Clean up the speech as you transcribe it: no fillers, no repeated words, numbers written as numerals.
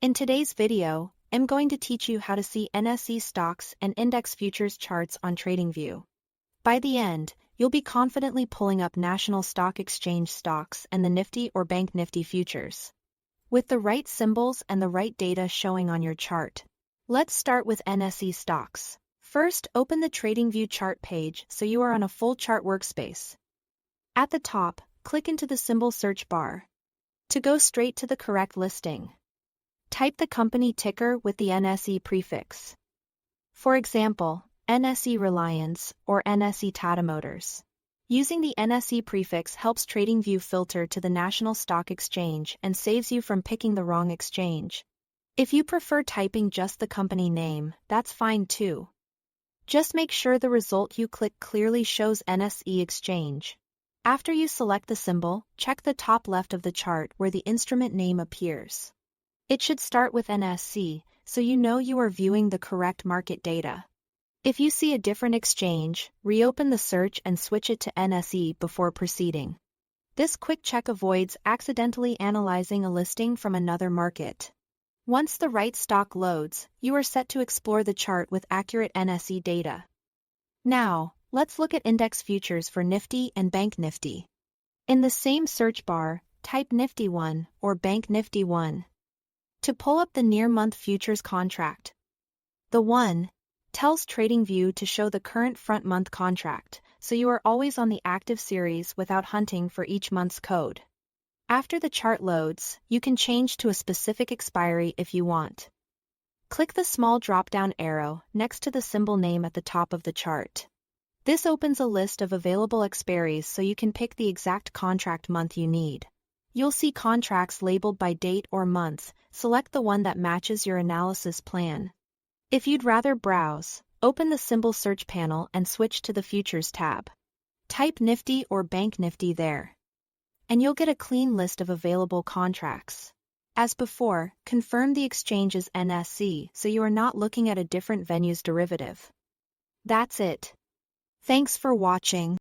In today's video, I'm going to teach you how to see NSE stocks and index futures charts on Tradingview. By the end, you'll be confidently pulling up National Stock Exchange stocks and the Nifty or Bank Nifty futures, with the right symbols and the right data showing on your chart. Let's start with NSE stocks. First, open the Tradingview chart page so you are on a full chart workspace. At the top, click into the symbol search bar. To go straight to the correct listing, type the company ticker with the NSE prefix. For example, NSE Reliance or NSE Tata Motors. Using the NSE prefix helps Tradingview filter to the National Stock Exchange and saves you from picking the wrong exchange. If you prefer typing just the company name, that's fine too. Just make sure the result you click clearly shows NSE Exchange. After you select the symbol, check the top left of the chart where the instrument name appears. It should start with NSE, so you know you are viewing the correct market data. If you see a different exchange, reopen the search and switch it to NSE before proceeding. This quick check avoids accidentally analyzing a listing from another market. Once the right stock loads, you are set to explore the chart with accurate NSE data. Now, let's look at index futures for Nifty and Bank Nifty. In the same search bar, type Nifty 1 or Bank Nifty 1. To pull up the near-month futures contract, the 1 tells Tradingview to show the current front-month contract, so you are always on the active series without hunting for each month's code. After the chart loads, you can change to a specific expiry if you want. Click the small drop-down arrow next to the symbol name at the top of the chart. This opens a list of available expiries so you can pick the exact contract month you need. You'll see contracts labeled by date or month. Select the one that matches your analysis plan. If you'd rather browse, open the symbol search panel and switch to the Futures tab. Type Nifty or Bank Nifty there, and you'll get a clean list of available contracts. As before, confirm the exchange is NSE so you are not looking at a different venue's derivative. That's it. Thanks for watching.